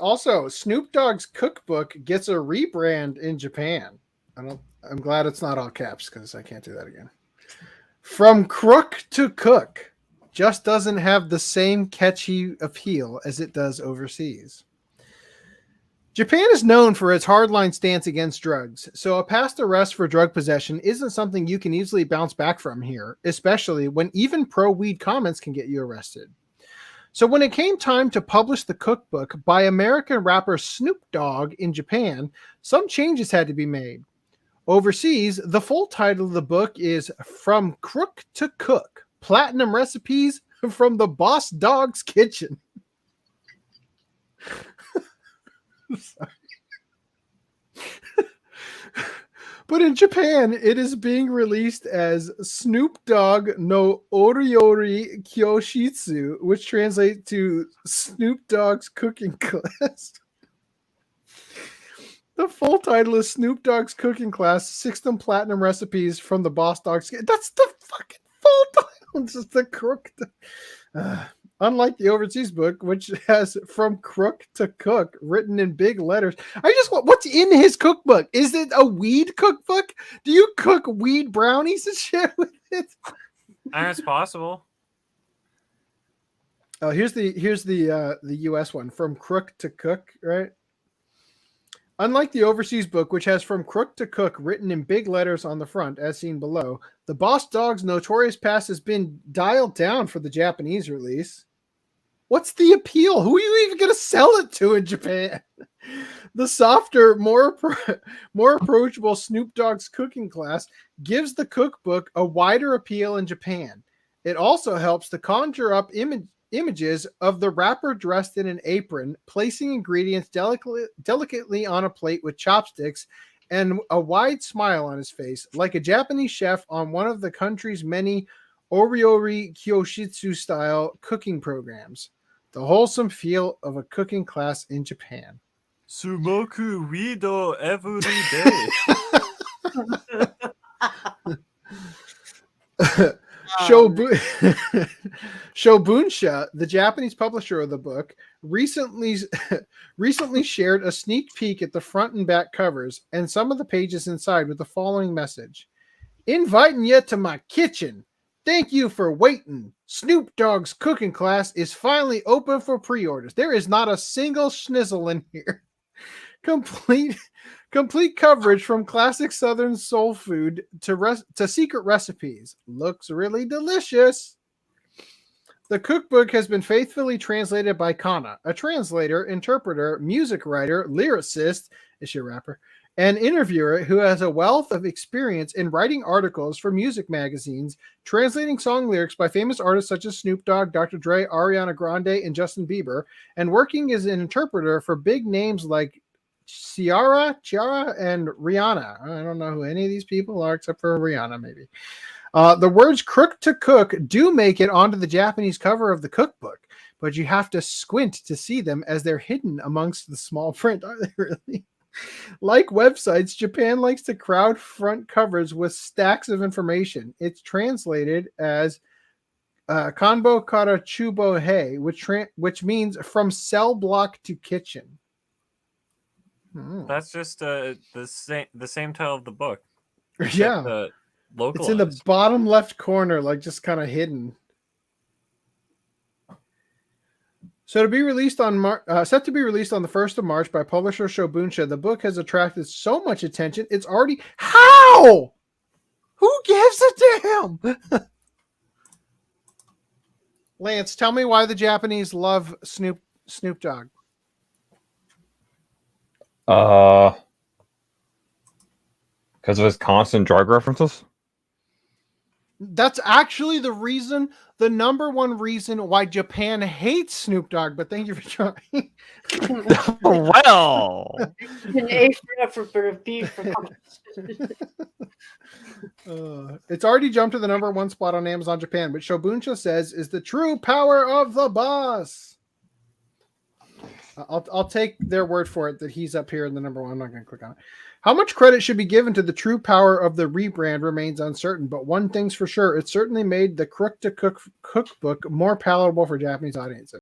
Also, Snoop Dogg's cookbook gets a rebrand in Japan. I'm glad it's not all caps because I can't do that again. From crook to cook just doesn't have the same catchy appeal as it does overseas. Japan is known for its hardline stance against drugs, so a past arrest for drug possession isn't something you can easily bounce back from here, especially when even pro-weed comments can get you arrested. So when it came time to publish the cookbook by American rapper Snoop Dogg in Japan, some changes had to be made. Overseas, the full title of the book is From Crook to Cook, Platinum Recipes from the Boss Dogg's Kitchen. But in Japan, it is being released as Snoop Dogg no Oriori Kyoshitsu, which translates to Snoop Dogg's Cooking Class. The full title is Snoop Dogg's Cooking Class, 6 Platinum Recipes from the Boss Dogg's Kitchen. That's the fucking full title. It's just the crook. Unlike the overseas book, which has From Crook to Cook written in big letters. I just want, what's in his cookbook? Is it a weed cookbook? Do you cook weed brownies and shit with it? It's possible. Oh, here's the US one, From Crook to Cook, right? Unlike the overseas book, which has From Crook to Cook written in big letters on the front, as seen below, the Boss Dogg's notorious past has been dialed down for the Japanese release. What's the appeal? Who are you even going to sell it to in Japan? The softer, more approachable Snoop Dogg's Cooking Class gives the cookbook a wider appeal in Japan. It also helps to conjure up images of the rapper dressed in an apron, placing ingredients delicately on a plate with chopsticks and a wide smile on his face, like a Japanese chef on one of the country's many Oriori Kyoshitsu style cooking programs. The wholesome feel of a cooking class in Japan. Sumoku Wido every day. Shobunsha, the Japanese publisher of the book, recently shared a sneak peek at the front and back covers and some of the pages inside with the following message. Inviting you to my kitchen. Thank you for waiting. Snoop Dogg's Cooking Class is finally open for pre-orders. There is not a single schnizzle in here. Complete coverage from classic Southern soul food to secret recipes. Looks really delicious. The cookbook has been faithfully translated by Kana, a translator, interpreter, music writer, lyricist, is she a rapper, and interviewer who has a wealth of experience in writing articles for music magazines, translating song lyrics by famous artists such as Snoop Dogg, Dr. Dre, Ariana Grande, and Justin Bieber, and working as an interpreter for big names like Ciara, and Rihanna. I don't know who any of these people are except for Rihanna, maybe. The words crook to cook do make it onto the Japanese cover of the cookbook, but you have to squint to see them as they're hidden amongst the small print. Are they really? Like websites, Japan likes to crowd front covers with stacks of information. It's translated as Kanbo kara chubo hei, which means from cell block to kitchen. That's just the same title of the book. Yeah, it's in the bottom left corner, like just kind of hidden. So to be released on set to be released on the 1st of March by publisher Shobunsha, the book has attracted so much attention. It's already how? Who gives a damn? Lance, tell me why the Japanese love Snoop Dogg. Because of his constant drug references? That's actually the number one reason why Japan hates Snoop Dogg, but thank you for trying. Well. It's already jumped to the number 1 spot on Amazon Japan, but Shobunsha says is the true power of the boss. I'll take their word for it that he's up here in the number 1. I'm not going to click on it. How much credit should be given to the true power of the rebrand remains uncertain, but one thing's for sure, it certainly made the Crook to Cook cookbook more palatable for Japanese audiences.